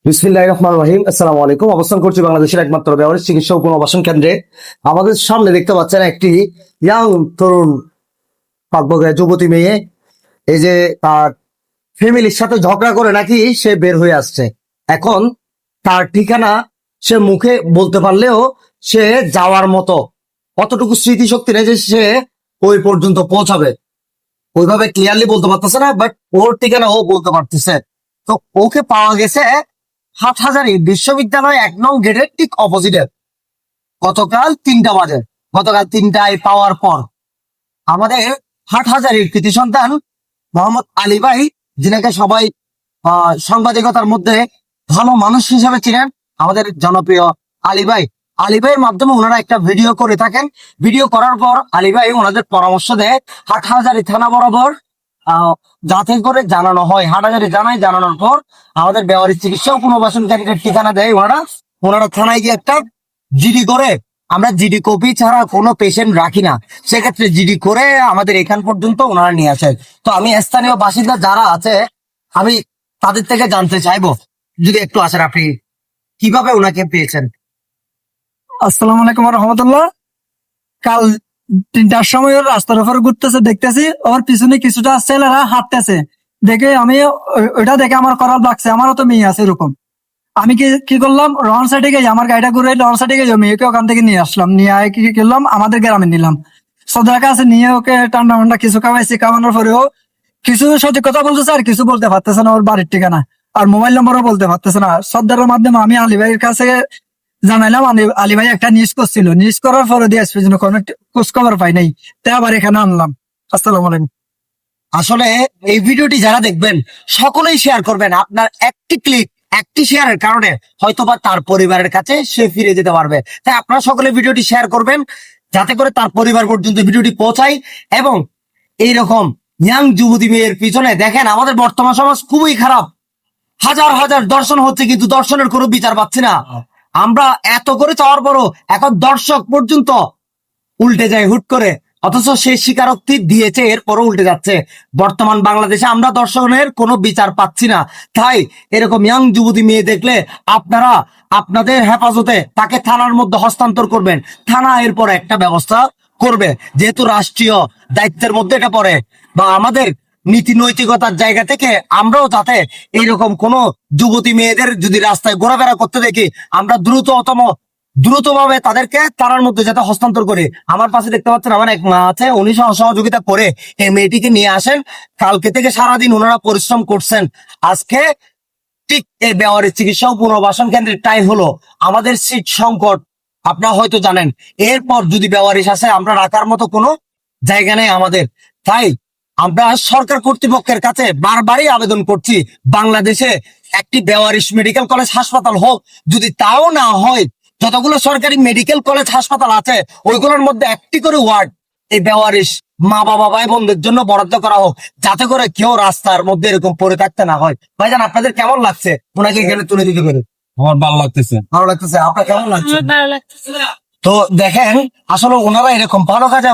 বিসমিল্লাহির রহমানির রহিম। আসসালামু আলাইকুম। অবস্থান করছি বাংলাদেশের একমাত্র ব্যবহারিক চিকিৎসা ও পুনর্বাসন কেন্দ্রে। আমাদের সামনে দেখতে পাচ্ছেন একটি ইয়াং তরুণ পাকবগায় যুবতী মেয়ে। এই যে তার ফ্যামিলির সাথে ঝগড়া করে নাকি সে বের হয়ে আসছে। এখন তার ঠিকানা সে মুখে বলতে পারলেও সে যাওয়ার মতো অতটুকু স্মৃতিশক্তি নেই যে সে ওই পর্যন্ত পৌঁছাবে। ওইভাবে ক্লিয়ারলি বলতে পারতেছে না, বাট ওর ঠিকানা ও বলতে পারতেছে। তো ওকে পাওয়া গেছে হাটহাজারী বিশ্ববিদ্যালয় ১ নং গেটের ঠিক অপোজিটে। গতকাল ৩টা বাজে, গতকাল ৩টায় পাওয়ার পর আমাদের হাটহাজারীর কৃতি সন্তান মোহাম্মদ আলী ভাই, যিনাকে সবাই সাংবাদিকতার মধ্যে ভালো মানুষ হিসেবে চিনেন, আমাদের জনপ্রিয় আলী ভাই। আলী ভাইয়ের মাধ্যমে ওনারা একটা ভিডিও করে থাকেন। ভিডিও করার পর আলী ভাই ওনাদের পরামর্শ দেয় হাটহাজারী থানা বরাবর যাতে করে জানানো হয়। হাটহাজারী জানানোর পর আমাদের ব্যবহারিক চিকিৎসা ও পুনর্বাসন কেন্দ্রের ঠিকানা দেয় ওনারা থানায় গিয়ে একটা জিডি করে। আমরা জিডি কপি ছাড়া কোনো পেশেন্ট রাখি না, সেক্ষেত্রে জিডি করে আমাদের এখান পর্যন্ত ওনারা নিয়ে আসেন। তো আমি স্থানীয় বাসিন্দা যারা আছে আমি তাদের থেকে জানতে চাইবো, যদি একটু আসেন, আপনি কিভাবে ওনাকে পেয়েছেন? আসসালামু আলাইকুম রহমতুল্লাহ। কাল ৩টার সময় ওর রাস্তার উপর ঘুরতেছে, দেখতেছি ওর পিছনে কিছুটা ছেলেরা হাঁটতেছে। দেখে আমি ওইটা দেখে আমার করাল লাগছে, আমারও তো মেয়ে আছে এরকম। আমি কি করলাম, রং সাইডে গিয়ে আমার গাড়িটা ঘুরে রং সাইডে গিয়ে মেয়েকে ওখান থেকে নিয়ে আসলাম। নিয়ে আয় কি করলাম, আমাদের গ্রামে নিলাম। সদর কাছে নিয়ে ওকে ঠান্ডা ঠান্ডা কিছু খাওয়াইছি। খাওয়ানোর পরেও কিছু সঠিক কথা বলতেছে আর কিছু বলতে পারতেছে না, ওর বাড়ির ঠিকানা আর মোবাইল নম্বরও বলতে পারতেছে না। সর্দারের মাধ্যমে আমি আলী ভাইয়ের কাছে জানাইলাম। আলী ভাই একটা নিউজ করছিল, নিউজ করার পরে দিয়ে আসবে যেন কোনো খোঁজ খবর পাই নাই, তাই আবার এখানে আনলাম। আসসালামু আলাইকুম। আসলে এই ভিডিওটি যারা দেখবেন সকলেই শেয়ার করবেন। আপনার একটি ক্লিক, একটি শেয়ারের কারণে হয়তোবা তার পরিবারের কাছে সে ফিরে যেতে পারবে। তাই আপনারা সকলে ভিডিওটি শেয়ার করবেন যাতে করে তার পরিবার পর্যন্ত ভিডিওটি পৌঁছায়। এবং এইরকম ইয়াং যুবতী মেয়ের পিছনে দেখেন, আমাদের বর্তমান সমাজ খুবই খারাপ। হাজার হাজার দর্শন হচ্ছে কিন্তু দর্শনের কোনো বিচার পাচ্ছি না। আমরা এত করে চাওয়ার পরও এখন দর্শক পর্যন্ত উল্টে যায় হুট করে, অথচ সে স্বীকারোক্তি দিয়েছে এরপরও উল্টে যাচ্ছে। বর্তমান বাংলাদেশে আমরা দর্শনের কোনো বিচার পাচ্ছি না। তাই এরকম ইয়াং যুবতী মেয়ে দেখলে আপনারা আপনাদের হেফাজতে তাকে থানার মধ্যে হস্তান্তর করবেন। থানা এরপর একটা ব্যবস্থা করবে, যেহেতু রাষ্ট্রীয় দায়িত্বের মধ্যে এটা পড়ে। বা আমাদের নীতি নৈতিকতার জায়গা থেকে আমরাও যাতে এইরকম কোন যুবতী মেয়েদের যদি রাস্তায় ঘোরাফেরা করতে দেখি, আমরা দ্রুতভাবে তাদেরকে তারার মধ্যে যাতে হস্তান্তর করে। আমার পাশে দেখতে পাচ্ছেন আমার এক মা আছে, উনি সহযোগিতা করে এই মেয়েটিকে নিয়ে আসেন। কালকে থেকে সারাদিন ওনারা পরিশ্রম করছেন। আজকে ঠিক এই ব্যবহারিক চিকিৎসা ও পুনর্বাসন কেন্দ্রের টাইম হলো, আমাদের সিট সংকট আপনারা হয়তো জানেন। এরপর যদি ব্যবহারিক আসে, আমরা রাখার মতো কোনো জায়গা নেই আমাদের। তাই আমরা সরকার কর্তৃপক্ষের কাছে বারবারই আবেদন করছি, বাংলাদেশে একটি বেওয়ারিশ মেডিকেল কলেজ হাসপাতাল হোক। যদি তাও না হয়, যতগুলো সরকারি মেডিকেল কলেজ হাসপাতাল আছে ওইগুলোর মধ্যে একটি করে ওয়ার্ড এই বেওয়ারিশ মা বাবা ভাই বোনদের জন্য বরাদ্দ করা হোক, যাতে করে কেউ রাস্তার মধ্যে এরকম পড়ে থাকতে না হয়। ভাইজান, আপনাদের কেমন লাগছে ওনাকে এখানে তুলে দিতে পেরে? আমার ভালো লাগতেছে। ভালো লাগতেছে? আপনার কেমন লাগছে? ভালো লাগতেছে। তো দেখেন, আসলে ওনারা এরকম ভালো কাজে